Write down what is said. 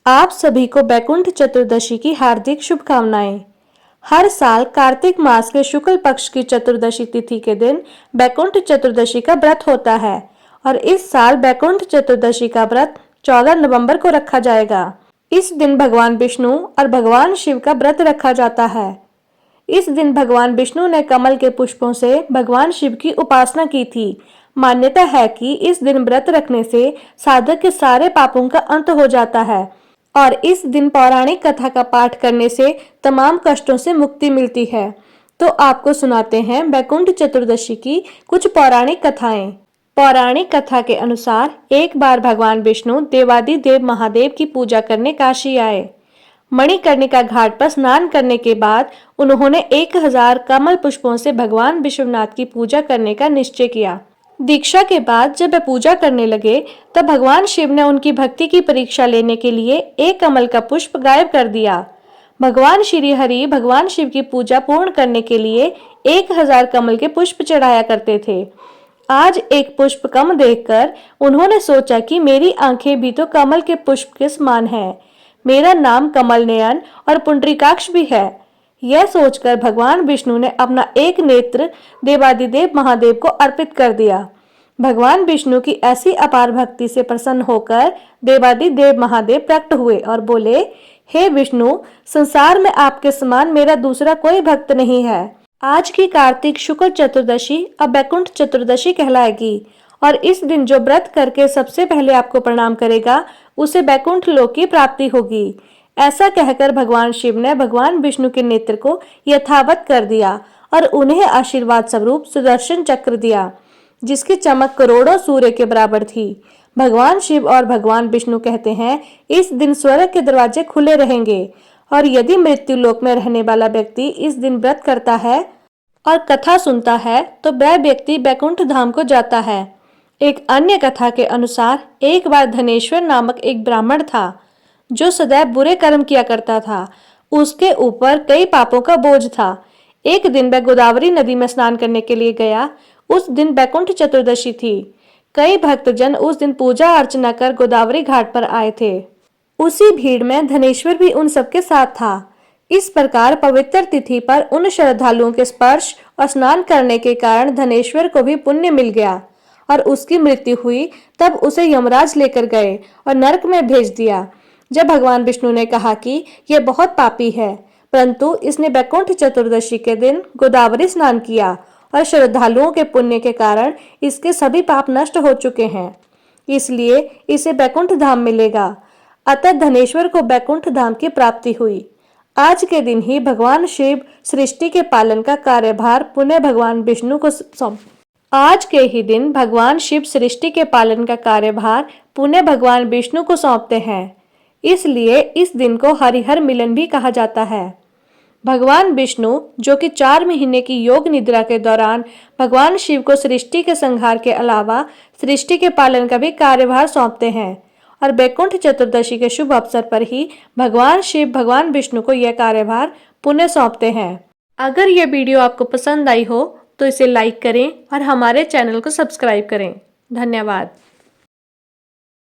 आप सभी को बैकुंठ चतुर्दशी की हार्दिक शुभकामनाएं। हर साल कार्तिक मास के शुक्ल पक्ष की चतुर्दशी तिथि के दिन बैकुंठ चतुर्दशी का व्रत होता है और इस साल बैकुंठ चतुर्दशी का व्रत 14 नवंबर को रखा जाएगा। इस दिन भगवान विष्णु और भगवान शिव का व्रत रखा जाता है। इस दिन भगवान विष्णु ने कमल के पुष्पों से भगवान शिव की उपासना की थी। मान्यता है कि इस दिन व्रत रखने से साधक के सारे पापों का अंत हो जाता है और इस दिन पौराणिक कथा का पाठ करने से तमाम कष्टों से मुक्ति मिलती है। तो आपको सुनाते हैं बैकुंठ चतुर्दशी की कुछ पौराणिक कथाएं। पौराणिक कथा के अनुसार एक बार भगवान विष्णु देवादिदेव महादेव की पूजा करने काशी आए। मणिकर्णिका घाट पर स्नान करने के बाद उन्होंने 1000 कमल पुष्पों से भगवान विश्वनाथ की पूजा करने का निश्चय किया। दीक्षा के बाद जब वे पूजा करने लगे तब भगवान शिव ने उनकी भक्ति की परीक्षा लेने के लिए एक कमल का पुष्प गायब कर दिया। भगवान श्री हरि भगवान शिव की पूजा पूर्ण करने के लिए 1000 कमल के पुष्प चढ़ाया करते थे। आज एक पुष्प कम देखकर उन्होंने सोचा कि मेरी आंखें भी तो कमल के पुष्प के समान हैं। मेरा नाम कमल नयन और पुंडरीकाक्ष भी है। यह सोचकर भगवान विष्णु ने अपना एक नेत्र देवादिदेव महादेव को अर्पित कर दिया। भगवान विष्णु की ऐसी अपार भक्ति से प्रसन्न होकर देवादिदेव महादेव प्रकट हुए और बोले, हे विष्णु, संसार में आपके समान मेरा दूसरा कोई भक्त नहीं है। आज की कार्तिक शुक्ल चतुर्दशी अब बैकुंठ चतुर्दशी कहलाएगी और इस दिन जो व्रत करके सबसे पहले आपको प्रणाम करेगा उसे बैकुंठ लोक की प्राप्ति होगी। ऐसा कहकर भगवान शिव ने भगवान विष्णु के नेत्र को यथावत कर दिया और उन्हें आशीर्वाद स्वरूप सुदर्शन चक्र दिया, जिसकी चमक करोड़ों सूर्य के बराबर थी। भगवान शिव और भगवान विष्णु कहते हैं, इस दिन स्वर्ग के दरवाजे खुले रहेंगे और यदि मृत्यु लोक में रहने वाला व्यक्ति इस दिन व्रत करता है और कथा सुनता है तो वह व्यक्ति बैकुंठ धाम को जाता है। एक अन्य कथा के अनुसार एक बार धनेश्वर नामक एक ब्राह्मण था जो सदैव बुरे कर्म किया करता था। उसके ऊपर कई पापों का बोझ था। एक दिन वह गोदावरी नदी में स्नान करने के लिए गया। उस दिन बैकुंठ चतुर्दशी थी। कई भक्तजन उस दिन पूजा अर्चना कर गोदावरी घाट पर आए थे। उसी भीड़ में धनेश्वर भी उन सबके साथ था। इस प्रकार पवित्र तिथि पर उन श्रद्धालुओं के स्पर्श और स्नान करने के कारण धनेश्वर को भी पुण्य मिल गया और उसकी मृत्यु हुई। तब उसे यमराज लेकर गए और नरक में भेज दिया। जब भगवान विष्णु ने कहा कि यह बहुत पापी है, परंतु इसने बैकुंठ चतुर्दशी के दिन गोदावरी स्नान किया और श्रद्धालुओं के पुण्य के कारण इसके सभी पाप नष्ट हो चुके हैं, इसलिए इसे बैकुंठ धाम मिलेगा। अतः धनेश्वर को बैकुंठ धाम की प्राप्ति हुई। आज के दिन ही भगवान शिव सृष्टि के पालन का कार्यभार पुनः भगवान विष्णु को सौंप आज के ही दिन भगवान शिव सृष्टि के पालन का कार्यभार पुनः भगवान विष्णु को सौंपते हैं। इसलिए इस दिन को हरिहर मिलन भी कहा जाता है। भगवान विष्णु जो कि 4 महीने की योग निद्रा के दौरान भगवान शिव को सृष्टि के संहार के अलावा सृष्टि के पालन का भी कार्यभार सौंपते हैं और बैकुंठ चतुर्दशी के शुभ अवसर पर ही भगवान शिव भगवान विष्णु को यह कार्यभार पुनः सौंपते हैं। अगर यह वीडियो आपको पसंद आई हो तो इसे लाइक करें और हमारे चैनल को सब्सक्राइब करें। धन्यवाद।